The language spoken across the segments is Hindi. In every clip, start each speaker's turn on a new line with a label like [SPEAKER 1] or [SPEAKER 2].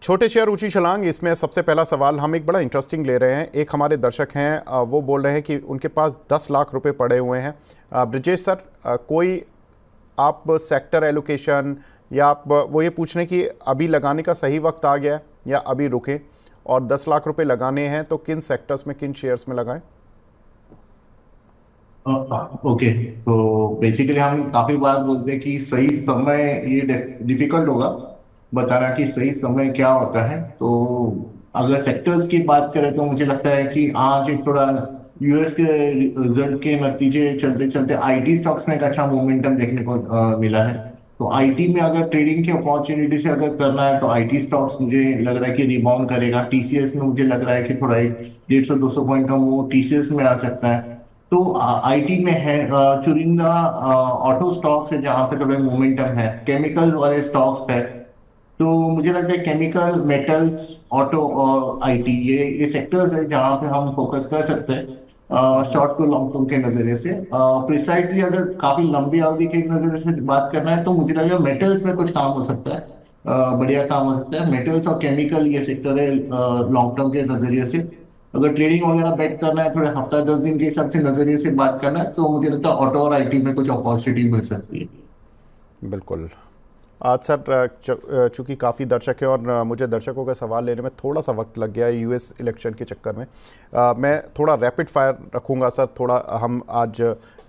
[SPEAKER 1] छोटे शेयर ऊंची छलांग, इसमें सबसे पहला सवाल हम एक बड़ा इंटरेस्टिंग ले रहे हैं। एक हमारे दर्शक हैं, वो बोल रहे हैं कि उनके पास 10 लाख रुपए पड़े हुए हैं। ब्रिजेश सर, कोई आप सेक्टर एलोकेशन या आप वो ये पूछ रहे हैं कि अभी लगाने का सही वक्त आ गया या अभी रुकें, और 10 लाख रुपए लगाने हैं तो किन सेक्टर्स में, किन शेयर्स में लगाएं?
[SPEAKER 2] ओके, तो बेसिकली हम काफी बार बोलते हैं कि सही समय, ये डिफिकल्ट होगा बताना कि सही समय क्या होता है। तो अगर सेक्टर्स की बात करें तो मुझे लगता है कि आज एक थोड़ा यूएस के रिजल्ट के नतीजे चलते चलते आईटी स्टॉक्स में एक अच्छा मोमेंटम देखने को मिला है। तो आईटी में अगर ट्रेडिंग की अपॉर्चुनिटी से अगर करना है तो आईटी स्टॉक्स मुझे लग रहा है कि रिबाउंड करेगा। टीसीएस में मुझे लग रहा है कि थोड़ा एक 150-200 पॉइंट का मूव टीसीएस में आ सकता है। तो आईटी में है, चुनिंदा ऑटो स्टॉक्स है जहां पे थोड़े मोमेंटम है, केमिकल वाले स्टॉक्स है। तो मुझे लगता है केमिकल, मेटल्स, ऑटो और आईटी ये सेक्टर्स है जहां पे हम फोकस कर सकते हैं शॉर्ट टू लॉन्ग टर्म के नजरिए से। प्रिसाइजली अगर काफी लंबी अवधि के नजरिए से बात करना है तो मुझे लगता है मेटल्स में कुछ काम हो सकता है, बढ़िया काम हो सकता है। मेटल्स और केमिकल ये सेक्टर है लॉन्ग टर्म के नजरिए से। अगर ट्रेडिंग वगैरह बेट करना है, थोड़े हफ्ता 10 दिन के हिसाब से नजरिए से बात करना है, तो मुझे लगता है ऑटो और आईटी में कुछ अपॉर्चुनिटी मिल सकती है।
[SPEAKER 1] बिल्कुल। आज सर, चूंकि काफ़ी दर्शक हैं और मुझे दर्शकों का सवाल लेने में थोड़ा सा वक्त लग गया है यूएस इलेक्शन के चक्कर में, मैं थोड़ा रैपिड फायर रखूंगा सर। थोड़ा हम आज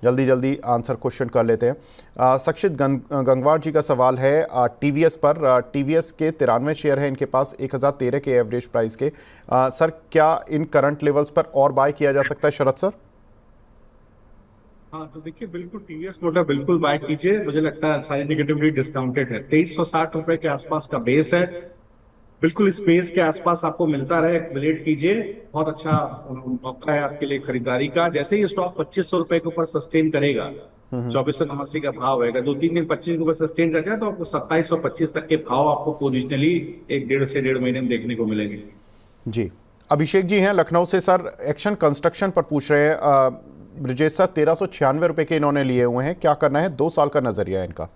[SPEAKER 1] जल्दी जल्दी आंसर क्वेश्चन कर लेते हैं। सक्षित गंगवार जी का सवाल है टीवीएस पर। टीवीएस के 93 शेयर हैं इनके पास 1013 के एवरेज प्राइस के। सर, क्या इन करंट लेवल्स पर और बाय किया जा सकता है शरद सर?
[SPEAKER 3] हाँ, तो देखिए बिल्कुल टीवीएस मोटर बिल्कुल बाय कीजिए। मुझे लगता है सारी निगेटिवली डिस्काउंटेड है। 2360 रुपए के आसपास का बेस है। बिल्कुल इस बेस के आसपास आपको मिलता रहे, एक्युमुलेट कीजिए। बहुत अच्छा मौका है आपके लिए खरीदारी का। जैसे ही स्टॉक 2500 रुपए के ऊपर सस्टेन करेगा, 2489 का भाव है, 2-3 दिन 25 रुपए सस्टेन कर जाए तो आपको 2725 तक के भाव आपको पोजिशनली एक 1.5 से 1.5 महीने में देखने को मिलेंगे।
[SPEAKER 1] जी। अभिषेक जी हैं लखनऊ से। सर, एक्शन कंस्ट्रक्शन पर पूछ रहे हैं ब्रिजेश सर, 1396 रुपए के इन्होंने लिए हुए हैं, क्या करना है? 2 साल का नजरिया है इनका।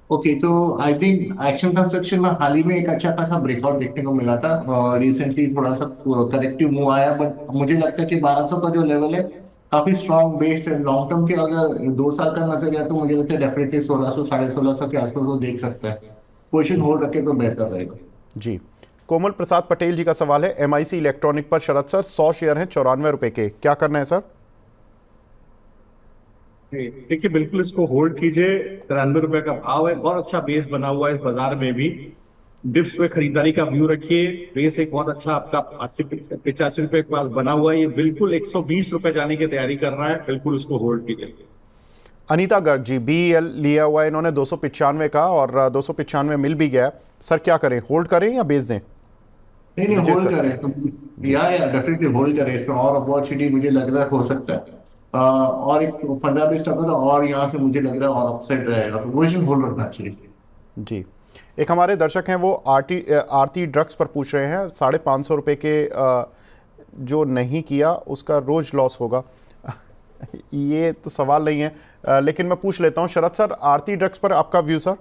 [SPEAKER 2] ओके, तो आई थिंक एक्शन कंस्ट्रक्शन में हाल ही में एक अच्छा खासा ब्रेकआउट देखने को मिला था। रिसेंटली थोड़ा सा करेक्टिव मूव आया, बट मुझे लगता है कि 1200 का जो लेवल है काफी स्ट्रॉन्ग बेस है लॉन्ग टर्म के। अगर 2 साल का नजरिया तो मुझे लगता है डेफिनेटली 1600, 1650 के आसपास वो देख सकता है। पोजिशन होल्ड रखे तो बेहतर रहेगा।
[SPEAKER 1] जी। कोमल प्रसाद पटेल जी का सवाल है एमआईसी इलेक्ट्रॉनिक पर शरद सर, 100 शेयर हैं 94 रुपए के, क्या करना है सर?
[SPEAKER 3] देखिए बिल्कुल इसको होल्ड कीजिए। 93 रुपए का भाव है, बहुत अच्छा बेस बना हुआ है इस बाजार में भी। डिप्स पे खरीदारी का व्यू रखिए। बेस एक बहुत अच्छा आपका 80-85 रुपए के पास बना हुआ है। ये बिल्कुल 120 रुपए जाने की तैयारी कर रहा है। बिल्कुल इसको होल्ड कीजिए।
[SPEAKER 1] अनीता गर्ग जी, बीएल लिया हुआ है इन्होंने 295 का, और 295 मिल भी गया। सर क्या करें, होल्ड करें या बेच दें?
[SPEAKER 2] नहीं नहीं,
[SPEAKER 1] ब्रिजेश
[SPEAKER 2] होल्ड
[SPEAKER 1] सर।
[SPEAKER 2] करें तो
[SPEAKER 1] जी।
[SPEAKER 2] या डेफिनेटली होल्ड करें। इसमें और अपॉर्चुनिटी मुझे लग रहा है हो सकता है। और एक 15-20 टका तो और यहाँ से मुझे लग रहा है और अपसाइड रहेगा, तो पोजिशन होल्ड रखना चाहिए।
[SPEAKER 1] जी। एक हमारे दर्शक हैं, वो आरती ड्रग्स पर पूछ रहे हैं 550 रुपए के, जो नहीं किया उसका रोज लॉस होगा। ये तो सवाल नहीं है, लेकिन मैं पूछ लेता हूं शरद सर, आरती ड्रग्स पर आपका व्यू सर?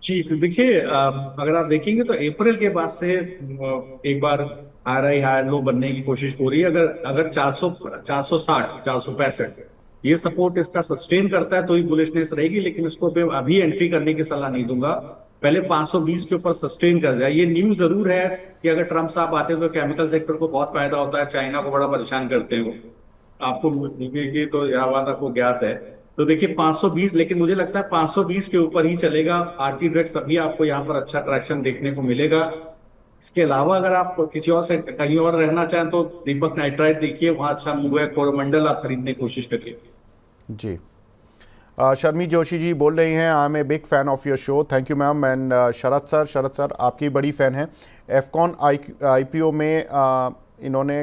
[SPEAKER 3] जी, तो देखिए अगर आप देखेंगे तो अप्रैल के बाद से एक बार RI हाई लो बनने की कोशिश हो रही है। अगर अगर 400, 460, 465 ये सपोर्ट इसका सस्टेन करता है तो ही बुलिशनेस रहेगी। लेकिन इसको मैं अभी एंट्री करने की सलाह नहीं दूंगा। पहले 520 के ऊपर सस्टेन कर जाए। ये न्यूज जरूर है कि अगर ट्रम्प साहब आते हैं तो केमिकल सेक्टर को बहुत फायदा होता है। चाइना को बड़ा परेशान करते हैं वो, आपको ये तो यह बात आपको ज्ञात है। तो देखिए 520, लेकिन मुझे लगता है 520 के ऊपर ही चलेगा। आरटी ड्रग्स तभी आपको यहाँ पर अच्छा ट्रैक्शन देखने को मिलेगा। इसके अलावा अगर आप किसी और से कहीं और रहना चाहें तो दीपक नाइट्राइट देखिए, वहां अच्छा मूव है। कोरोमंडल आप खरीदने की कोशिश करिए।
[SPEAKER 1] जी। शर्मी जोशी जी बोल रही हैं I am a big fan of your show, thank you ma'am. And Sharad sir आपकी बड़ी फ़ैन है। एफकॉन आईपीओ में इन्होंने,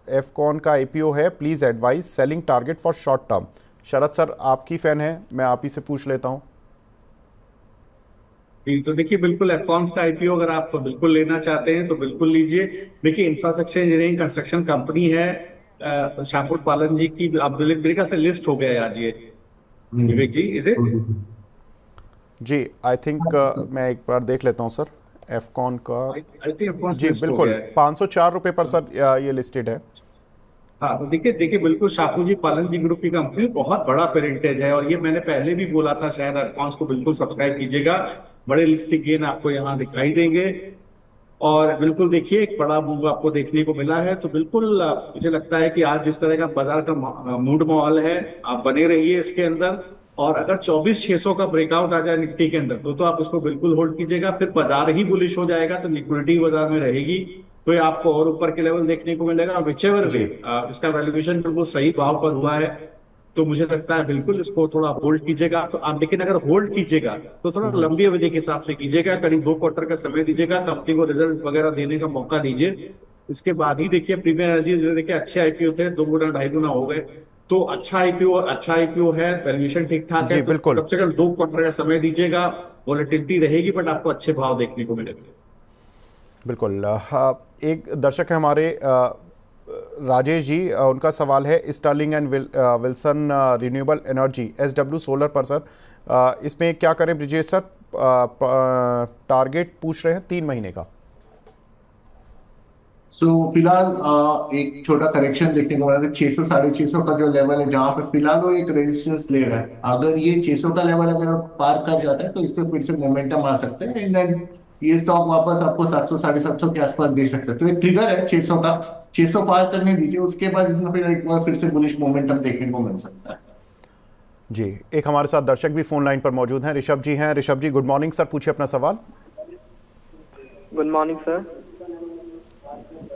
[SPEAKER 1] एफकॉन का आईपीओ है, please advice selling target for short term. Sharad sir आपकी फ़ैन है, मैं आप ही से पूछ लेता हूँ।
[SPEAKER 3] जी, तो देखिए बिल्कुल एफकॉन्स का आईपीओ अगर आप बिल्कुल लेना चाहते हैं तो बिल्कुल लीजिए। देखिए इंफ्रास्ट्रक्चर इंजीनियरिंग कंस्ट्रक्शन कंपनी है श्यामपुर पालन जी की। आप मेरे ख्याल से लिस्ट हो गया है आज ये,
[SPEAKER 2] hmm,
[SPEAKER 3] Vivek ji, is it?
[SPEAKER 2] Hmm,
[SPEAKER 1] जी आई थिंक मैं एक बार देख लेता हूँ सर एफकॉन का।
[SPEAKER 3] आई थिंक कौन
[SPEAKER 1] जी
[SPEAKER 3] लिस्ट हो
[SPEAKER 1] बिल्कुल,
[SPEAKER 3] गया है।
[SPEAKER 1] 504 रुपये पर सर ये लिस्टेड है।
[SPEAKER 3] हाँ तो देखिए देखिए बिल्कुल शाफू जी पालन जी ग्रुप की कंपनी बहुत बड़ा पेरेंटेज है, और ये मैंने पहले भी बोला था, शायद अकाउंट्स को बिल्कुल सब्सक्राइब कीजिएगा। बड़े लिस्टिंग गेन आपको यहाँ दिखाई देंगे। और बिल्कुल देखिए एक बड़ा मूव आपको देखने को मिला है, तो बिल्कुल मुझे लगता है कि आज जिस तरह का बाजार का मूड माहौल है, आप बने रहिए इसके अंदर। और अगर 24,600 का ब्रेकआउट आ जाए निफ्टी के अंदर तो आप उसको बिल्कुल होल्ड कीजिएगा, फिर बाजार ही बुलिश हो जाएगा, तो लिक्विडिटी बाजार में रहेगी, तो ये आपको और ऊपर के लेवल देखने को मिलेगा। विचेवर वे
[SPEAKER 1] जी
[SPEAKER 3] इसका वैल्यूएशन बिल्कुल सही भाव पर हुआ है, तो मुझे लगता है बिल्कुल इसको थोड़ा होल्ड कीजिएगा। तो आप लेकिन अगर होल्ड कीजिएगा तो थोड़ा लंबी अवधि के हिसाब से कीजिएगा, करीब 2 क्वार्टर का समय दीजिएगा, कंपनी को रिजल्ट वगैरह देने का मौका दीजिए। इसके बाद ही देखिए प्रीमियर एनर्जी देखिए अच्छे आईपीओ थे, 2 गुना 2.5 गुना हो गए, तो अच्छा आईपीओ है, वैल्यूएशन ठीक ठाक है,
[SPEAKER 1] जी
[SPEAKER 3] तो
[SPEAKER 1] बिल्कुल
[SPEAKER 3] कम से कम 2 क्वार्टर का समय दीजिएगा। वॉलेटिलिटी रहेगी बट आपको अच्छे भाव देखने को मिलेंगे।
[SPEAKER 1] बिल्कुल। एक दर्शक है हमारे राजेश जी, उनका सवाल है Sterling and Wilson renewable energy SW solar पर सर, इसमें क्या करें ब्रिजेश सर? टारगेट पूछ रहे हैं 3 महीने का।
[SPEAKER 2] फिलहाल एक छोटा करेक्शन देखने को मिला था, 600 650 का जो लेवल है जहां पे फिलहाल वो एक रेजिस्टेंस ले रहा है। अगर ये 600 का लेवल अगर पार कर जाता है तो इस पे फिर से मोमेंटम आ सकता है, एंड देन ये स्टॉक वापस आपको 700 750 के आसपास दे सकता है। तो एक ट्रिगर है 600 का, 600 पार करने दीजिए, उसके बाद इसमें फिर एक बार फिर से बुलिश मोमेंटम देखने को मिल सकता है।
[SPEAKER 1] जी एक हमारे साथ दर्शक भी फोन लाइन पर मौजूद हैं, ऋषभ जी हैं। ऋषभ जी गुड मॉर्निंग सर, पूछिए अपना सवाल।
[SPEAKER 4] Good morning sir.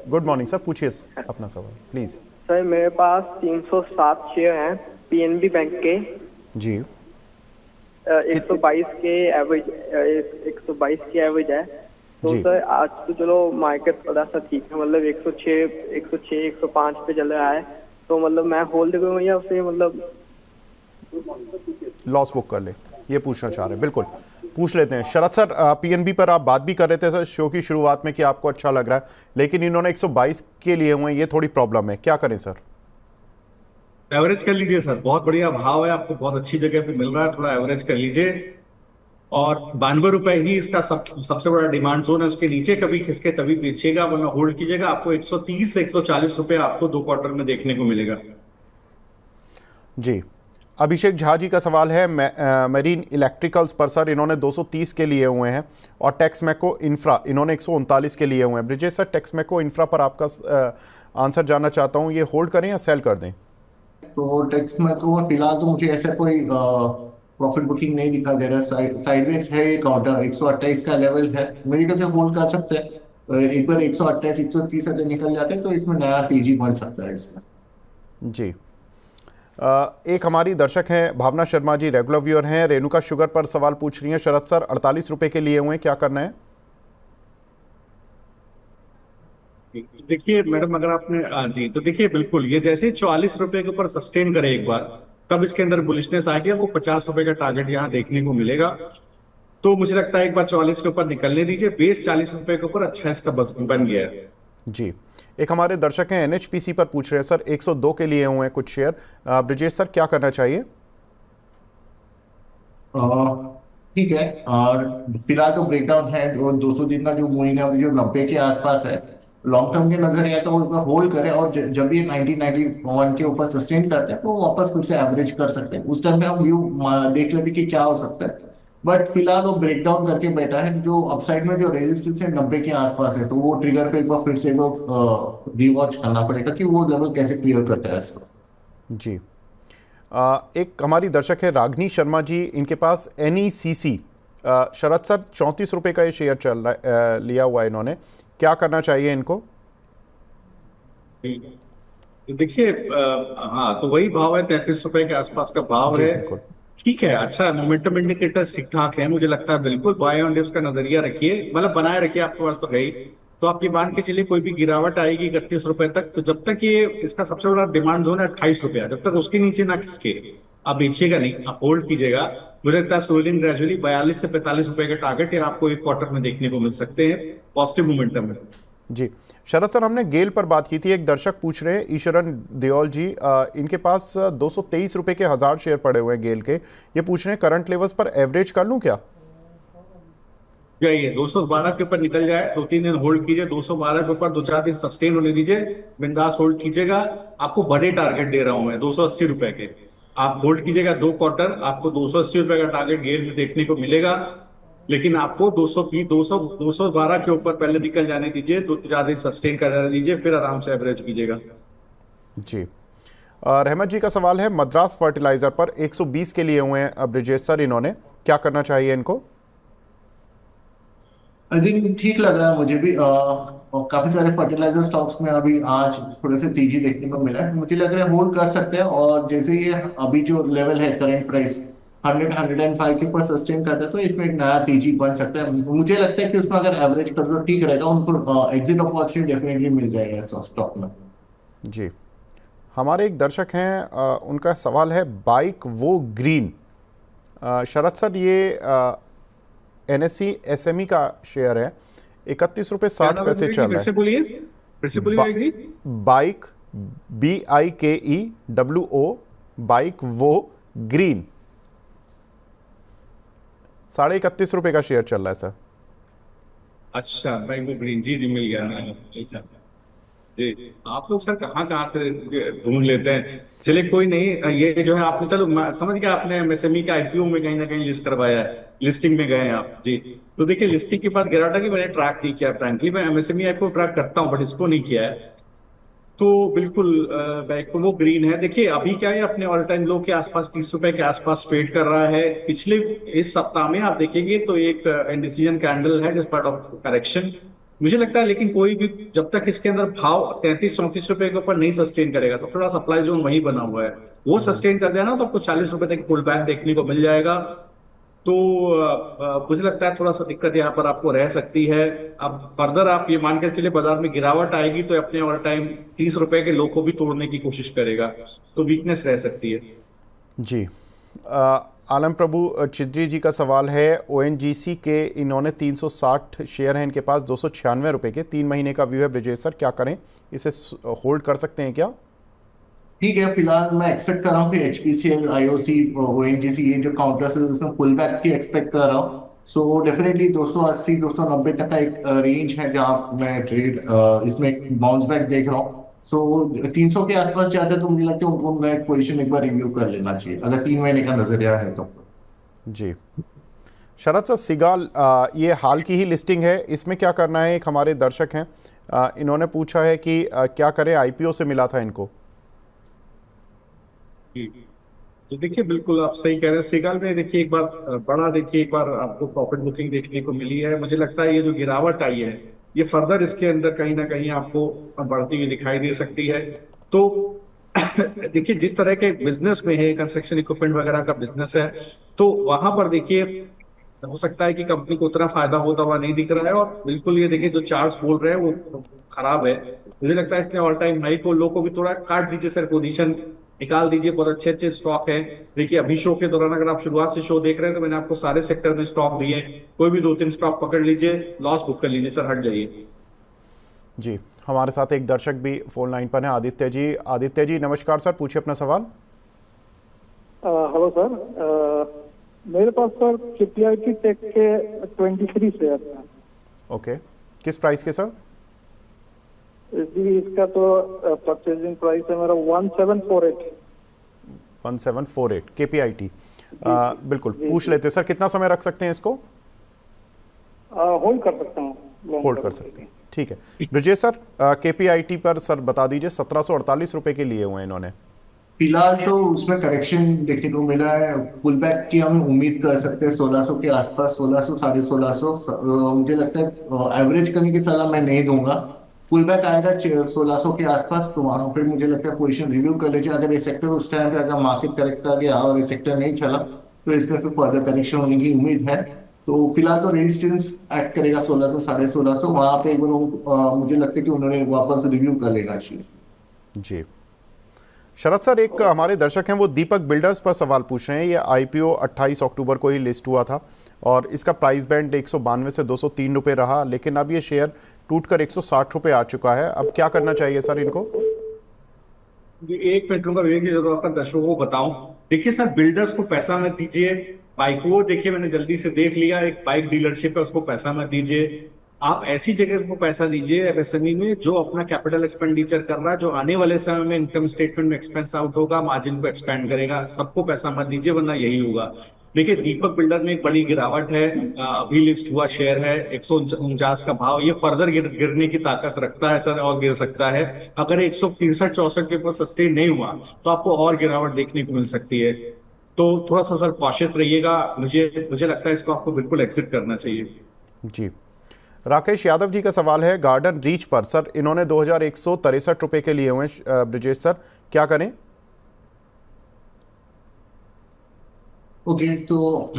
[SPEAKER 1] Good morning sir, पूछिए अपना सवाल प्लीज।
[SPEAKER 4] सर मेरे पास 307 शेयर हैं पीएनबी बैंक के।
[SPEAKER 1] जी
[SPEAKER 4] 122 के एवरेज, 122 की एवरेज है। तो
[SPEAKER 1] जी।
[SPEAKER 4] सर आज तो चलो मार्केट थोड़ा सा ठीक है, मतलब 106 105 पे चल रहा है, तो मतलब मैं होल्ड करूँ या उसे मतलब
[SPEAKER 1] लॉस बुक कर ले, ये पूछना चाह रहे हैं। बिल्कुल पूछ लेते हैं। शरद सर पीएनबी पर आप बात भी कर रहे थे सर शो की शुरुआत में कि आपको अच्छा लग रहा है, लेकिन इन्होंने 122 के लिए हुए हैं, ये थोड़ी प्रॉब्लम है, क्या करें सर?
[SPEAKER 3] एवरेज कर लीजिए सर, बहुत बढ़िया भाव है, आपको बहुत अच्छी जगह पे मिल रहा है, थोड़ा एवरेज कर लीजिए। और 92 रुपए ही इसका सबसे बड़ा डिमांड जोन है, उसके नीचे कभी खिसके तभी बेचिएगा, वरना होल्ड कीजिएगा। आपको 130 से 140 रुपए आपको 2 क्वार्टर में देखने को मिलेगा।
[SPEAKER 1] जी अभिषेक झा जी का सवाल है मेरीन इलेक्ट्रिकल्स पर सर, इन्होंने 230 के लिए हुए हैं, और टेक्समैको इंफ्रा इन्होंने 139 के लिए हुए हैं। ब्रिजेश सर टेक्समैको इंफ्रा पर आपका आंसर जानना चाहता हूं, ये होल्ड करें या सेल कर दें?
[SPEAKER 2] तो टेक्समैको फिलहाल तो मुझे ऐसा कोई प्रॉफिट बुकिंग नहीं दिखा दे रहा, साइडवेज है। काउंटर 128 का लेवल है, मेरे ख्याल से होल्ड कर सकते हैं। एक बार 128 130 अगर निकल जाते हैं तो इसमें नया तेजी बढ़ सकता है इसमें।
[SPEAKER 1] जी एक हमारी दर्शक हैं भावना शर्मा जी, रेगुलर व्यूअर हैं, रेणुका शुगर पर सवाल पूछ रही हैं। शरद सर 48 रुपए के लिए हुए हैं, क्या करना है?
[SPEAKER 3] देखिए मैडम अगर आपने जी तो देखिए बिल्कुल ये जैसे 44 रुपए के ऊपर सस्टेन करे एक बार, तब इसके अंदर बुलिशनेस आ गया, वो 50 रुपए का टारगेट यहाँ देखने को मिलेगा। तो मुझे लगता है एक बार 44 के ऊपर निकलने दीजिए, बेस 40 रुपए के ऊपर अच्छा इसका बस बन गया है।
[SPEAKER 1] जी एक हमारे दर्शक हैं एनएचपीसी पर पूछ रहे हैं सर, 102 के लिए हुए हैं कुछ शेयर। ब्रिजेश सर क्या करना चाहिए?
[SPEAKER 2] ठीक है, और फिलहाल तो ब्रेकडाउन है, और 200 दिन का जो मूविंग है जो 90 के आसपास है, लॉन्ग टर्म के नजरिए तो वो होल्ड करे, और जब ये 1991 के ऊपर सस्टेन करते हैं तो वापस फिर से एवरेज कर सकते हैं। उस टाइम पे हम व्यू देख लेते कि क्या हो सकता है, बट फिलहाल वो ब्रेकडाउन करके बैठा है। जो अपसाइड में जो रेजिस्टेंस है 90 के आसपास है, तो वो ट्रिगर पे एक बार फिर से वो रिवॉच करना पड़ेगा कि वो लेवल कैसे क्लियर करता है इसको।
[SPEAKER 1] जी एक हमारी दर्शक है रागनी शर्मा जी, इनके पास NECC शरद सर 34 रुपए का ये शेयर चल रहा लिया हुआ है इन्होंने, क्या करना चाहिए इनको?
[SPEAKER 3] देखिए हाँ तो वही भाव है, 33 रुपए के आसपास का भाव है। ठीक है, अच्छा मोमेंटम इंडिकेटर्स ठीक ठाक है, मुझे लगता है बिल्कुल बाय ऑन डिप्स का नजरिया रखिए, मतलब बनाए रखिए, आपके पास तो है ही। तो आप ये मान के चलिए कोई भी गिरावट आएगी 31 रुपए तक, तो जब तक ये इसका सबसे बड़ा डिमांड जोन है 28 रुपया, जब तक उसके नीचे ना खिसके आप बेचिएगा नहीं, आप होल्ड कीजिएगा। मुझे लगता है स्लोली ग्रेजुअली 42 से 45 रुपए का टारगेट आपको 1 क्वार्टर में देखने को मिल सकते हैं, पॉजिटिव मोमेंटम है।
[SPEAKER 1] जी शरद सर हमने गेल पर बात की थी, एक दर्शक पूछ रहे हैं ईश्वरन देओल जी, इनके पास 223 रुपए के 1000 शेयर पड़े हुए हैं गेल के, ये पूछ रहे हैं करंट लेवल्स पर एवरेज कर लूं क्या?
[SPEAKER 3] जाइए 212 के ऊपर निकल जाए, 2-3 दिन होल्ड कीजिए, 212 के ऊपर 2-4 दिन सस्टेन होने दीजिए, बिंदास होल्ड कीजिएगा। आपको बड़े टारगेट दे रहा हूं मैं, 280 रुपए के। आप होल्ड कीजिएगा 2 क्वार्टर, आपको 280 रुपए का टारगेट गेल में देखने को मिलेगा। लेकिन आपको 212 के ऊपर पहले निकल जाने दीजिए, 2-4 दिन सस्टेन कर जाने दीजिए, फिर आराम से एवरेज कीजिएगा।
[SPEAKER 1] जी। रहमत जी का सवाल है मद्रास फर्टिलाइजर पर 120 के लिए हुए हैं ब्रिजेश सर, इन्होंने क्या करना चाहिए इनको?
[SPEAKER 2] आई थिंक ठीक लग रहा है मुझे भी। और काफी सारे फर्टिलाइजर स्टॉक्स में अभी आज थोड़े से तेजी देखने को मिला है, मुझे लग रहा है होल्ड कर सकते हैं। और जैसे ये अभी जो लेवल है करंट प्राइस 100-105 के ऊपर सस्टेन करता है, तो इसमें एक नया तेजी बन सकता है। मुझे लगता है कि उसमें अगर एवरेज कर दो ठीक रहेगा, उनको एग्जिट अपॉर्चुनिटी डेफिनेटली मिल जाएगा स्टॉक में।
[SPEAKER 1] जी। हमारे एक दर्शक हैं, उनका सवाल है बाइक वो ग्रीन। शरद सर, ये NSE SME का शेयर है, 31 रुपये 60 पैसे चल रहा है।
[SPEAKER 3] फिर से बोलिए
[SPEAKER 1] बाइक BIKEWO, बाइक वो ग्रीन, 31.5 रुपये का शेयर चल रहा है सर।
[SPEAKER 3] अच्छा, बैंक ऑफ ग्रीन, जी जी मिल गया। जी, आप लोग सर कहाँ से ढूंढ लेते हैं। चलिए कोई नहीं, ये जो है आपने, चलो समझ गया, आपने MSME का IPO में कहीं ना कहीं लिस्ट करवाया है, लिस्टिंग में गए हैं आप। जी, तो देखिए लिस्टिंग के बाद गिरावट की मैंने ट्रैक नहीं किया, फ्रैंकली मैं MSME IPO ट्रैक करता हूँ, बट इसको नहीं किया है। तो बिल्कुल बैंक वो ग्रीन है। देखिए अभी क्या है, अपने ऑल टाइम लो के आसपास 30 रुपए के आसपास ट्रेड कर रहा है। पिछले इस सप्ताह में आप देखेंगे तो एक इंडिसीजन कैंडल है डिस्पाइट ऑफ करेक्शन, मुझे लगता है। लेकिन कोई भी जब तक इसके अंदर भाव 33-34 रुपए के ऊपर नहीं सस्टेन करेगा, तो थोड़ा सप्लाई जोन वही बना हुआ है, वो सस्टेन कर देना तो आपको 40 रुपए तक पुल बैक देखने को मिल जाएगा। तो मुझे लगता है थोड़ा सा दिक्कत यहाँ पर आपको रह सकती है। अब फर्दर आप ये मानकर चलिए बाजार में गिरावट आएगी तो अपने ऑल टाइम 30 रुपए के लो को भी तोड़ने की कोशिश करेगा, तो वीकनेस रह सकती है।
[SPEAKER 1] जी। आलम प्रभु चिद्री जी का सवाल है ONGC के, इन्होंने 360 शेयर हैं इनके पास, 296 रुपए के, 3 महीने का व्यू है। ब्रिजेश सर क्या करें, इसे होल्ड कर सकते हैं क्या?
[SPEAKER 2] ठीक है, फिलहाल मैं एक्सपेक्ट कर रहा हूँ कि HPCL, IOC, ONGC ये जो काउंटर्स है उसमें पुल बैक की एक्सपेक्ट कर रहा हूँ। सो डेफिनेटली 280-290 तक का एक रेंज है जहां मैं ट्रेड इसमें बाउंस बैक देख रहा हूँ। सो 300 के आसपास जाता है तो मुझे लगता है उनको मैं पोजीशन एक बार रिव्यू कर लेना चाहिए, अगर 3 महीने का नजरिया है तो।
[SPEAKER 1] जी। शरद सर, सिगाल ये हाल की ही लिस्टिंग है, इसमें क्या करना है? एक हमारे दर्शक हैं, इन्होंने पूछा है कि क्या करें, IPO से मिला था इनको।
[SPEAKER 3] तो देखिए बिल्कुल आप सही कह रहे हैं। सिगाल में देखिए एक बार आपको प्रॉफिट बुकिंग देखने को मिली है। मुझे लगता है ये जो गिरावट आई है ये फर्दर इसके अंदर कहीं ना कहीं आपको बढ़ती हुई दिखाई दे सकती है। तो देखिए जिस तरह के बिजनेस में है, कंस्ट्रक्शन इक्विपमेंट वगैरह का बिजनेस है, तो वहां पर देखिए हो सकता है कि कंपनी को उतना फायदा होता हुआ नहीं दिख रहा है। और बिल्कुल ये देखिए जो चार्ट्स बोल रहे हैं वो खराब है। मुझे लगता है इसने ऑल टाइम हाई को लो को भी थोड़ा काट दीजिए सर, पोजीशन निकाल दीजिए। बहुत अच्छे स्टॉक है। देखिए अभी शो के दौरान अगर आप शुरुआत से शो देख रहे हैं तो मैंने आपको सारे सेक्टर में स्टॉक दिए, कोई भी 2-3 स्टॉक पकड़ लीजिए, लॉस बुक कर लीजिए सर, हट जाइए।
[SPEAKER 1] जी, हमारे साथ एक दर्शक भी फोन लाइन पर है, आदित्य जी। आदित्य जी नमस्कार सर, पूछिए अपना सवाल।
[SPEAKER 5] हेलो सर, मेरे पास सर KPIT टेक के 23 शेयर हैं।
[SPEAKER 1] ओके, किस प्राइस के सर?
[SPEAKER 5] जी, इसका तो परचेजिंग प्राइस है मेरा 1748।
[SPEAKER 1] 1748 KPIT। बिल्कुल पूछ लेते हैं सर, कितना समय रख सकते हैं इसको?
[SPEAKER 5] होल्ड कर सकता हूँ।
[SPEAKER 1] होल्ड कर सकते हैं, ठीक है। ब्रिजेश सर, KPIT पर सर बता दीजिए, 1748 रुपए के लिए हुए हैं इन्होंने।
[SPEAKER 2] फिलहाल तो उसमें करेक्शन देखने को मिला है, पुल बैक की हम उम्मीद कर सकते हैं 1600 के आसपास, 1600 1650। मुझे लगता है एवरेज करने की सलाह मैं नहीं दूंगा। पुल बैक आएगा 1600 के आसपास, तो वहां पर मुझे लगता है पोजीशन रिव्यू कर लीजिए। अगर ये सेक्टर उस टाइम पे अगर मार्केट करेक्ट कर गया और ये सेक्टर नहीं चला तो इसमें फिर फर्दर करेक्शन होने की उम्मीद है। तो फिलहाल तो रेजिस्टेंस एक्ट करेगा 1600 1650, वहां पे मुझे लगता है कि उन्होंने वापस रिव्यू कर लेना चाहिए।
[SPEAKER 1] जी। शरद सर, एक हमारे दर्शक हैं वो दीपक बिल्डर्स पर सवाल पूछ रहे हैं। ये IPO 28 अक्टूबर को ही लिस्ट हुआ था और इसका प्राइस बैंड 192 से 203 रुपये रहा, लेकिन अब ये शेयर टूटकर 160 रुपये आ चुका है। अब क्या करना चाहिए सर इनको?
[SPEAKER 3] एक मिनट रुका विवेक जी, जरूर आपका दर्शकों को बताऊं। देखिए सर, बिल्डर्स को पैसा मत दीजिए। बाइक को देखिए, मैंने जल्दी से देख लिया, एक बाइक डीलरशिप है, उसको पैसा मत दीजिए। आप ऐसी जगह को पैसा दीजिए एमएसएमई में जो अपना कैपिटल एक्सपेंडिचर कर रहा है, जो आने वाले समय में इनकम स्टेटमेंट में एक्सपेंस आउट होगा, मार्जिन को एक्सपेंड करेगा। सबको पैसा मत दीजिए, वरना यही होगा। देखिए, दीपक बिल्डर में एक बड़ी गिरावट है, अभी लिस्ट हुआ शेयर है 149 का भाव। ये फर्दर गिरने की ताकत रखता है सर, और गिर सकता है। अगर 163-64 के ऊपर सस्टेन नहीं हुआ तो आपको और गिरावट देखने को मिल सकती है। तो थोड़ा सा सर कॉशियस रहिएगा। मुझे मुझे लगता है इसको आपको बिल्कुल एग्जिट करना चाहिए।
[SPEAKER 1] जी, राकेश यादव जी का सवाल है गार्डन रीच पर। सर इन्होंने 2163 रुपए के लिए हुए ब्रिजेश सर, क्या करें?
[SPEAKER 2] ओके, तो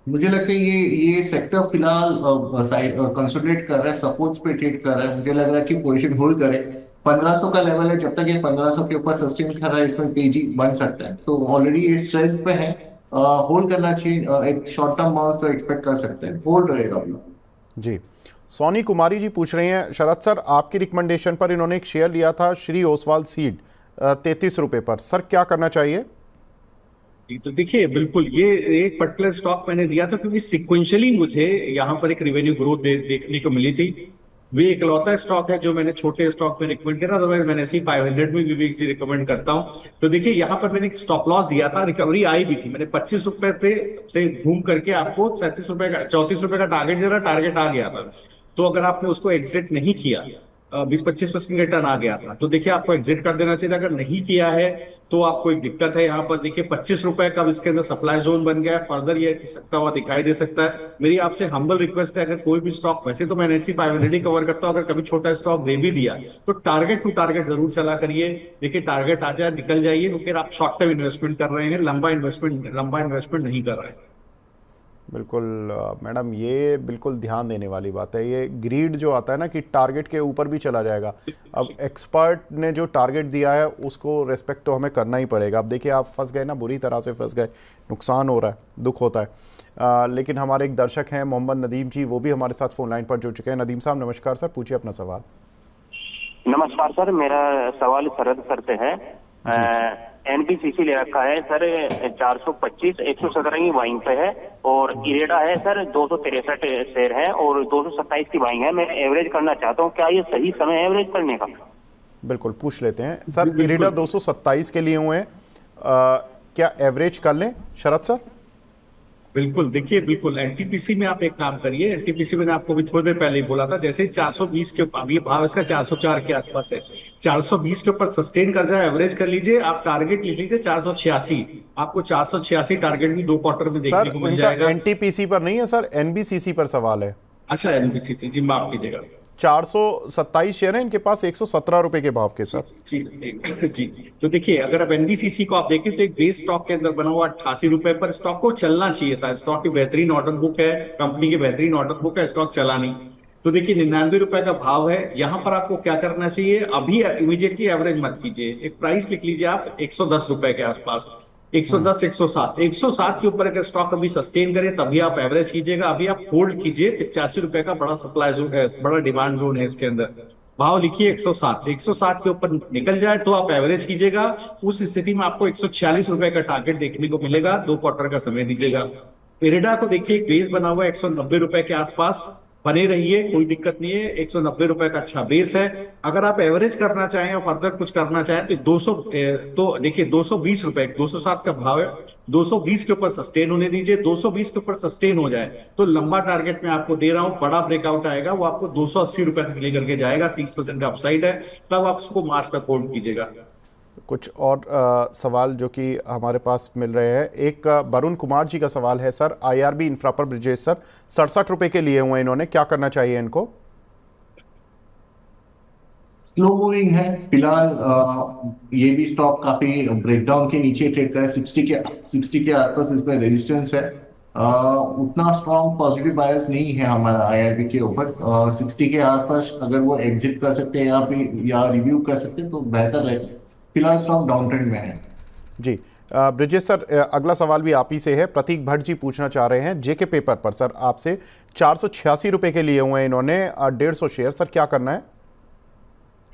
[SPEAKER 2] मुझे लगता है ये सेक्टर फिलहाल कंसोलिडेट कर रहा है, सपोर्ट्स पे ट्रेड कर रहा है। मुझे लग रहा है कि पोजीशन होल्ड करे। 1500 का लेवल है, जब तक ये 1500 के ऊपर सस्टेन कर रहा है, इसमें तेजी बन सकता है। तो ऑलरेडी ये स्ट्रेंथ पे है, होल्ड करना चाहिए। एक शॉर्ट टर्म बाउंस तो एक्सपेक्ट कर सकते हैं, होल्ड रहेगा अभी।
[SPEAKER 1] जी, सोनी कुमारी जी पूछ रही हैं, शरद सर आपकी रिकमेंडेशन पर इन्होंने एक शेयर लिया था श्री ओसवाल सीड 33 रुपए पर। सर क्या करना चाहिए?
[SPEAKER 3] जी, तो देखिए बिल्कुल, ये एक पर्टिकुलर स्टॉक मैंने दिया था क्योंकि सिक्वेंशियली मुझे यहाँ पर एक रेवेन्यू ग्रोथ देखने को मिली थी। वे इकलौता स्टॉक है जो मैंने छोटे स्टॉक में रिकमेंड किया था। तो मैंने ऐसे 500 में विवेक जी रिकमेंड करता हूँ। तो देखिए, यहाँ पर मैंने एक स्टॉप लॉस दिया था, रिकवरी आई भी थी। मैंने 25 रुपए पे से घूम करके आपको 34 रुपए का 34 रुपए का टारगेट दिया था, टारगेट आ गया था। तो अगर आपने उसको एग्जिट नहीं किया, 20-25% रिटर्न आ गया था, तो देखिए आपको एग्जिट कर देना चाहिए था। अगर नहीं किया है तो आपको एक दिक्कत है। यहाँ पर देखिए 25 रुपए का इसके अंदर सप्लाई जोन बन गया है, फर्दर ये सकता हुआ दिखाई दे सकता है। मेरी आपसे हम्बल रिक्वेस्ट है, अगर कोई भी स्टॉक, वैसे तो मैं NSE 500 ही कवर करता हूँ, अगर कभी छोटा स्टॉक दे भी दिया तो टारगेट टू टारगेट जरूर चला करिए। देखिए टारगेट आ जाए निकल जाइए, क्योंकि आप शॉर्ट टर्म इन्वेस्टमेंट कर रहे हैं, लंबा इन्वेस्टमेंट नहीं कर रहे हैं।
[SPEAKER 1] बिल्कुल मैडम, ये बिल्कुल ध्यान देने वाली बात है। ये ग्रीड जो आता है ना कि टारगेट के ऊपर भी चला जाएगा। अब एक्सपर्ट ने जो टारगेट दिया है उसको रेस्पेक्ट तो हमें करना ही पड़ेगा। अब देखिए आप फंस गए ना, बुरी तरह से फंस गए, नुकसान हो रहा है, दुख होता है। लेकिन हमारे एक दर्शक हैं मोहम्मद नदीम जी, वो भी हमारे साथ फोन लाइन पर जुड़ चुके हैं। नदीम साहब नमस्कार सर, पूछिए अपना सवाल।
[SPEAKER 6] नमस्कार सर, मेरा सवाल शरद सर से है। NBCC ले रखा है सर 425, 117 की बाइंग पे है, और इरेडा है सर 263 शेयर है और 227 की बाइंग है। मैं एवरेज करना चाहता हूँ, क्या ये सही समय है एवरेज करने का?
[SPEAKER 1] बिल्कुल पूछ लेते हैं सर। इरेडा 227 के लिए हुए हैं, क्या एवरेज कर लें शरद सर?
[SPEAKER 3] बिल्कुल, देखिए बिल्कुल NTPC में आप एक काम करिए। NTPC में आपको भी थोड़ी देर पहले ही बोला था, जैसे 420 के ऊपर, ये भाव इसका 404 के आसपास है, 420 के ऊपर सस्टेन कर जाए, एवरेज कर लीजिए। आप टारगेट लिख लीजिए 486। आपको 486 टारगेट भी 2 क्वार्टर में देखने को मिल जाएगा।
[SPEAKER 1] NTPC पर नहीं है सर, NBCC पर सवाल है।
[SPEAKER 3] अच्छा, NBCC जी, माफ कीजिएगा।
[SPEAKER 1] 427 शेयर है इनके पास 117 रुपए के भाव के सर।
[SPEAKER 3] जी जी जी। तो देखिए, अगर आप NBCC को आप देखें तो एक बेस स्टॉक के अंदर बना हुआ 88 रुपए पर स्टॉक को चलना चाहिए था। स्टॉक की बेहतरीन ऑर्डर बुक है, कंपनी की बेहतरीन ऑर्डर बुक है, स्टॉक चला नहीं। तो देखिए 99 रुपए का भाव है। यहाँ पर आपको क्या करना चाहिए, अभी इमीडिएटली एवरेज मत कीजिए, एक प्राइस लिख लीजिए आप 110 रुपए के आसपास, 110, 107 के ऊपर अगर स्टॉक अभी सस्टेन करे तभी आप एवरेज कीजिएगा। अभी आप होल्ड कीजिए। 85 रुपए का बड़ा सप्लाई जोन है, बड़ा डिमांड जोन है इसके अंदर। भाव लिखिए 107 के ऊपर निकल जाए तो आप एवरेज कीजिएगा। उस स्थिति में आपको 146 रुपए का टारगेट देखने को मिलेगा। 2 क्वार्टर का समय दीजिएगा। इरेडा को देखिए, बेस बना हुआ है 190 रुपए के आसपास, बने रहिए, कोई दिक्कत नहीं है। 190 रुपए का अच्छा बेस है। अगर आप एवरेज करना चाहें या फर्दर कुछ करना चाहें तो 200 तो देखिए 220 रुपए, 207 का भाव है, 220 के ऊपर सस्टेन होने दीजिए। 220 के ऊपर सस्टेन हो जाए तो लंबा टारगेट मैं आपको दे रहा हूं, बड़ा ब्रेकआउट आएगा, वो आपको 280 रुपए तक लेकर के जाएगा। 30% का अपसाइड है, तब आप उसको मार्च तक होल्ड कीजिएगा।
[SPEAKER 1] कुछ और सवाल जो कि हमारे पास मिल रहे हैं। एक वरुण कुमार जी का सवाल है सर, IRB इंफ्रा पर ब्रिजेश सर 67 रुपए के लिए हुए हैं इन्होंने, क्या करना चाहिए इनको?
[SPEAKER 2] स्लो मूविंग है फिलहाल। ये भी स्टॉक काफी ब्रेकडाउन के नीचे ट्रेड कर रहा है। 60 के आसपास इसमें रेजिस्टेंस है। उतना स्ट्रॉन्ग पॉजिटिव बायस नहीं है हमारा IRB के ऊपर। 60 के आसपास अगर वो एग्जिट कर सकते हैं या रिव्यू कर सकते हैं तो बेहतर रहेगा। फिलहाल स्टॉक डाउन ट्रेंड में है।
[SPEAKER 1] जी ब्रिजेश सर, अगला सवाल भी आप ही से है। प्रतीक भट्ट जी पूछना चाह रहे हैं जेके पेपर पर सर आपसे, 486 रुपए के लिए हुए हैं इन्होंने 150 शेयर, सर क्या करना है?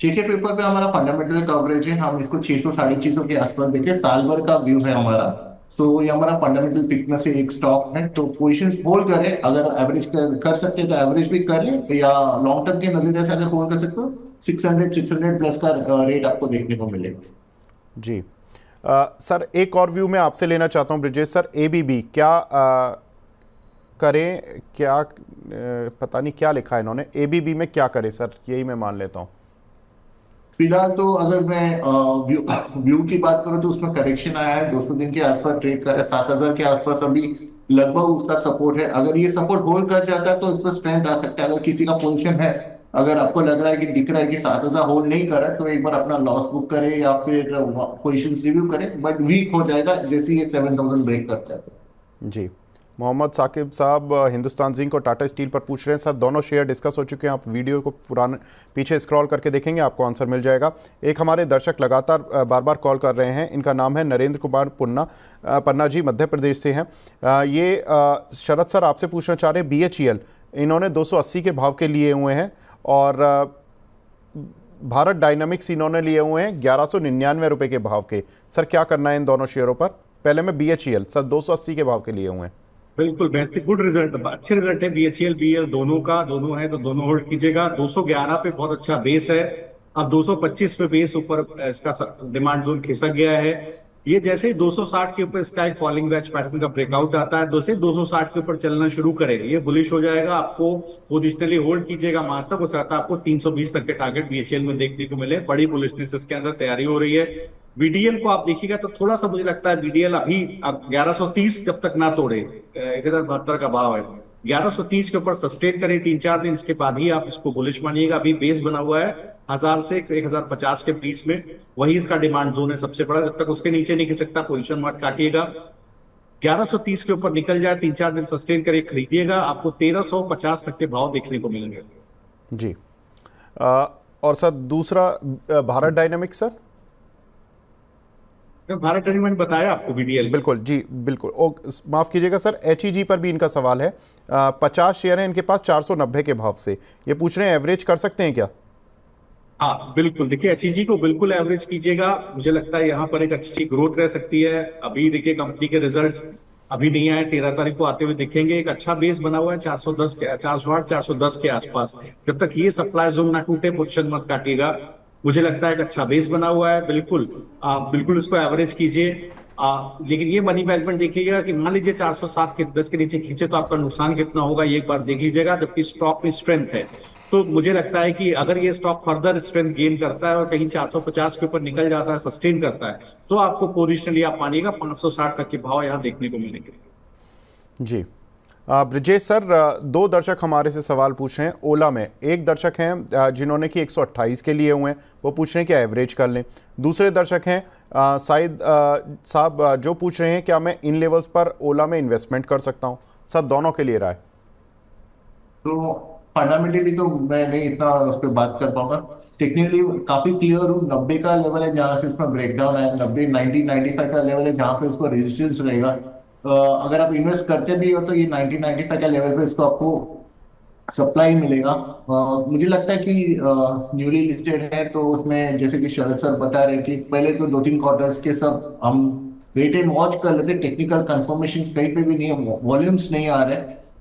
[SPEAKER 2] जीके पेपर पे हमारा फंडामेंटल कवरेज है, हम इसको 600 650 के आसपास देखे, साल भर का व्यू है हमारा। तो ये हमारा फंडामेंटल थिकनेस से एक स्टॉक है, तो पोजीशंस होल्ड करें, अगर एवरेज कर सकते हैं तो एवरेज भी करें, या लॉन्ग टर्म के नजरिए से अगर होल्ड कर सकते हो 600 प्लस का रेट आपको देखने को मिलेगा।
[SPEAKER 1] जी सर, एक और व्यू मैं आपसे लेना चाहता हूं ब्रिजेश सर। एबीबी क्या करें, क्या पता नहीं क्या लिखा है इन्होंने, एबीबी में क्या करें सर, यही मैं मान लेता हूं।
[SPEAKER 2] फिलहाल तो अगर मैं व्यू की बात करूं तो उसमें करेक्शन आया है, 200 दिन के आसपास ट्रेड कर रहा है, 7000 के आसपास अभी लगभग उसका सपोर्ट है। अगर ये सपोर्ट होल्ड कर जाता है तो इस पर स्ट्रेंथ आ सकता है। अगर किसी का पोजीशन है, अगर आपको लग रहा है कि दिख रहा है कि 7000 होल्ड नहीं कर रहा है, तो एक बार अपना लॉस बुक करे या फिर पोजीशंस रिव्यू करे, बट वीक हो जाएगा जैसे ये 7000 ब्रेक करता है।
[SPEAKER 1] जी, मोहम्मद साकिब साहब हिंदुस्तान जिंक और टाटा स्टील पर पूछ रहे हैं। सर दोनों शेयर डिस्कस हो चुके हैं, आप वीडियो को पुराने पीछे स्क्रॉल करके देखेंगे, आपको आंसर मिल जाएगा। एक हमारे दर्शक लगातार बार बार कॉल कर रहे हैं, इनका नाम है नरेंद्र कुमार पन्ना जी, मध्य प्रदेश से हैं। ये शरद सर आपसे पूछना चाह रहे हैं, BHEL इन्होंने 280 के भाव के लिए हुए हैं, और भारत डायनामिक्स इन्होंने लिए हुए हैं 1199 रुपये के भाव के। सर क्या करना है इन दोनों शेयरों पर? पहले में BHEL सर 280 के भाव के लिए हुए हैं।
[SPEAKER 3] बिल्कुल बेहतर, गुड रिजल्ट, अच्छे रिजल्ट है BHEL BL दोनों का, दोनों है तो दोनों होल्ड कीजिएगा। 211 पे बहुत अच्छा बेस है, अब 225 पे बेस ऊपर इसका डिमांड जोन खिसक गया है। ये जैसे ही 260 के ऊपर इसका एक फॉलिंग वेज पैटर्न का ब्रेकआउट आता है, 260 के ऊपर चलना शुरू करे, ये बुलिश हो जाएगा। आपको पोजिशनली होल्ड कीजिएगा मार्च तक, हो सकता है आपको 320 तक के टारगेट BHEL में देखने को मिले। बड़ी बुलिशनेस इसके अंदर तैयारी हो रही है। BDL को आप देखिएगा तो थोड़ा सा मुझे लगता है BDL अभी 1130 जब तक ना तोड़े, 1072 का भाव है, 1130 के ऊपर सस्टेन करें 3-4 दिन, इसके बाद ही आप इसको बुलिश मानिएगा। अभी बेस बना हुआ है 1000 से 1050 के बीच में, वही इसका डिमांड जोन है सबसे बड़ा। जब तक उसके नीचे नहीं खिसक सकता पोजीशन मत काटिएगा। 1130 के ऊपर निकल जाए, 3-4 दिन सस्टेन करके खरीदिएगा, आपको 1350 तक के भाव देखने को मिलेंगे।
[SPEAKER 1] जी और सर दूसरा Bharat dynamics sir,
[SPEAKER 3] Bharat dynamics बताया आपको BDL।
[SPEAKER 1] बिल्कुल जी बिल्कुल, माफ कीजिएगा सर, HEG पर भी इनका सवाल है। 50 शेयर हैं इनके पास 490 के भाव से, ये पूछ रहे हैं एवरेज कर सकते हैं क्या?
[SPEAKER 3] हाँ बिल्कुल, देखिए HEG को बिल्कुल एवरेज कीजिएगा, मुझे लगता है यहाँ पर एक अच्छी ग्रोथ रह सकती है। अभी देखिए कंपनी के रिजल्ट अभी नहीं आए, 13 तारीख को आते हुए दिखेंगे। एक अच्छा बेस बना हुआ है 410 के आसपास, जब तक ये सप्लाई जोन ना टूटे पोजीशन मत काटिएगा। मुझे लगता है एक अच्छा बेस बना हुआ है, बिल्कुल आप बिल्कुल इसको एवरेज कीजिए। लेकिन ये मनी मैनेजमेंट देखिएगा कि मान लीजिए 407 के 10 के नीचे खींचे तो आपका नुकसान कितना होगा, ये एक बार देख लीजिएगा। जबकि स्टॉक में स्ट्रेंथ है, तो मुझे लगता है कि अगर ये स्टॉक फर्दर स्ट्रेंथ गेन करता है और कहीं 450 के ऊपर निकल जाता है, सस्टेन करता है, तो आपको पोजिशनली आप मानिएगा 560 तक के भाव यहाँ देखने को मिलेंगे।
[SPEAKER 1] जी ब्रिजेश सर, दो दर्शक हमारे से सवाल पूछ रहे हैं ओला में। एक दर्शक हैं जिन्होंने कि 128 के लिए हुए हैं, वो पूछ रहे हैं क्या एवरेज कर लें। दूसरे दर्शक हैं साइद साहब जो पूछ रहे हैं क्या मैं इन लेवल्स पर ओला में इन्वेस्टमेंट कर सकता हूं। सर दोनों के लिए राय।
[SPEAKER 2] तो फंडामेंटली तो मैं नहीं इतना उस पर बात कर पाऊंगा, टेक्निकली काफी क्लियर हूँ। 90 का लेवल है जहां से इसमें ब्रेकडाउन है, 90 90 95 का लेवल है जहां पे इसको रेजिस्टेंस रहेगा। अगर आप इन्वेस्ट करते भी हो तो ये 90 95 का लेवल पे इसको आपको सप्लाई मिलेगा। मुझे लगता है कि न्यूली लिस्टेड है तो उसमें जैसे कि शरद सर बता रहे हैं कि पहले तो 2-3 क्वार्टर्स के सब हम वेट एंड वॉच कर लेते, टेक्निकल कंफर्मेशन कहीं पे भी नहीं है, वॉल्यूम्स नहीं आ रहे,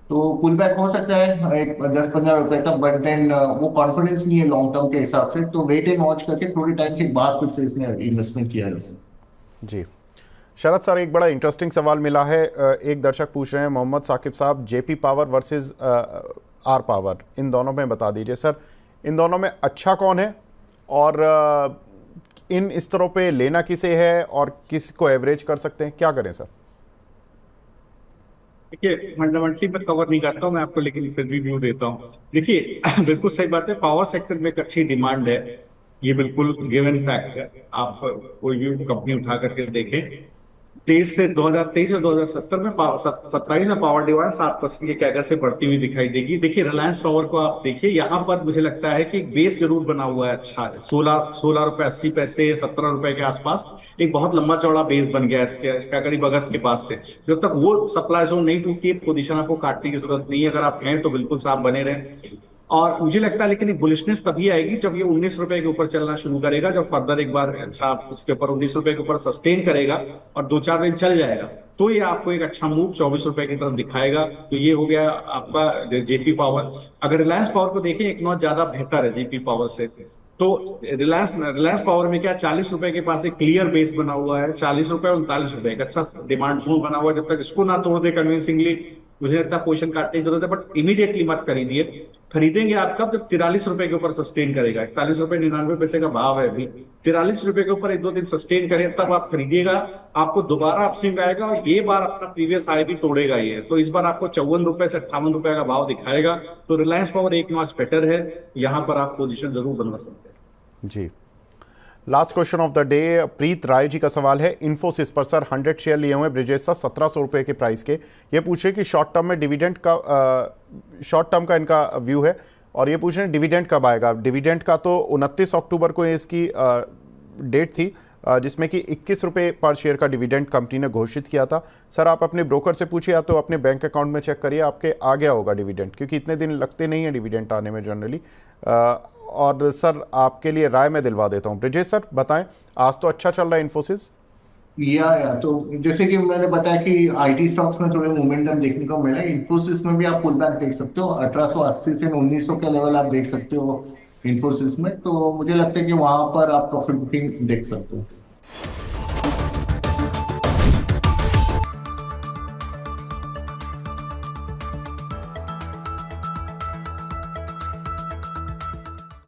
[SPEAKER 2] तो पुल बैक हो सकता है एक 10-15 रुपए तक, बट देन वो कॉन्फिडेंस नहीं है लॉन्ग टर्म के हिसाब से, तो वेट एंड वॉच करके थोड़ी टाइम के बाद फिर से इसमें इन्वेस्टमेंट किया जा सकता।
[SPEAKER 1] जी शरद सर, एक बड़ा इंटरेस्टिंग सवाल मिला है। एक दर्शक पूछ रहे हैं मोहम्मद साकिब साहब, JP power versus R power, इन दोनों में बता दीजिए सर, इन दोनों में अच्छा कौन है और इन स्तरों पे लेना किसे है और किस को एवरेज कर सकते हैं, क्या करें सर?
[SPEAKER 3] देखिए फंडामेंटली मैं कवर नहीं करता हूं मैं आपको, लेकिन फिर भी व्यू देता हूं। देखिए बिल्कुल सही बात है, पावर सेक्टर में एक अच्छी डिमांड है, ये बिल्कुल गिवन फैक्ट है। आप कोई भी कंपनी उठा करके देखें, 2023 और 2070 में 27 में पावर डिमांड 7% के कैगर से बढ़ती हुई दिखाई देगी। देखिए रिलायंस पावर को आप देखिए, यहाँ पर मुझे लगता है कि बेस जरूर बना हुआ है, अच्छा है, 16 रुपए 80 पैसे 17 रुपए के आसपास एक बहुत लंबा चौड़ा बेस बन गया है इसका करीब अगस्त के पास से। जब तक वो सप्लाई जोन नहीं टूटती है, पोजीशन आपको काटने की जरूरत नहीं है। अगर आप हैं तो बिल्कुल साफ बने रहें। और मुझे लगता है लेकिन बुलिशनेस तभी आएगी जब ये 19 रुपए के ऊपर चलना शुरू करेगा, जब फर्दर एक बार अच्छा इसके ऊपर 19 रुपए के ऊपर सस्टेन करेगा और 2-4 दिन चल जाएगा, तो ये आपको एक अच्छा मूव 24 रुपए की तरफ दिखाएगा। तो ये हो गया आपका जेपी पावर। अगर रिलायंस पावर को देखें, एक नॉच ज्यादा बेहतर है जेपी पावर से। तो रिलायंस पावर में क्या 40 रुपए के पास एक क्लियर बेस बना हुआ है, 40 रुपए 39 रुपए एक अच्छा डिमांड जोन बना हुआ है। जब तक इसको ना तोड़ दे कन्विंसिंगली, मुझे लगता है पोजीशन काटने की जरूरत है, बट इमीडिएटली मत खरीदिए। खरीदेंगे आप कब, जब 43 रुपए के ऊपर सस्टेन करेगा। 41 रुपए 99 पैसे का भाव है अभी, 43 रुपए के ऊपर 1-2 दिन सस्टेन करे तब आप खरीदिएगा। आपको दोबारा अपस्विंग आएगा और ये बार अपना प्रीवियस हाई भी तोड़ेगा ये, तो इस बार आपको 54 रुपए से 58 रुपए का भाव दिखाएगा। तो रिलायंस पावर एक नॉच बेटर है, यहां पर आप पोजीशन जरूर बनवा सकते हैं।
[SPEAKER 1] जी, last question of the day, Preet Rai ji का सवाल है इन्फोसिस पर। सर 100 शेयर लिए हुए ब्रिजेश सर 1700 रुपये के प्राइस के। ये पूछ रहे कि शॉर्ट टर्म में डिविडेंड का शॉर्ट टर्म का इनका व्यू है, और ये पूछ रहे हैं डिविडेंड कब आएगा। डिविडेंड का तो 29 अक्टूबर को इसकी डेट थी, जिसमें कि 21 रुपये पर शेयर का डिविडेंड कंपनी ने घोषित किया था। सर आप अपने ब्रोकर से पूछिए या तो अपने बैंक अकाउंट में चेक करिए, आपके आ गया होगा डिविडेंड, क्योंकि इतने दिन लगते नहीं है डिविडेंड आने में जनरली। और सर आपके लिए राय मैं दिलवा देता हूँ। ब्रिजेश सर बताएं, आज तो अच्छा चल रहा है इन्फोसिस।
[SPEAKER 2] तो जैसे कि मैंने बताया कि आईटी स्टॉक्स में थोड़े मोमेंटम देखने को मिला है, इन्फोसिस में भी आप पुल बैक देख सकते हो। 1880 से 1900 के लेवल आप देख सकते हो इन्फोसिस में। तो मुझे लगता है कि वहां पर आप प्रॉफिट बुकिंग देख सकते हो।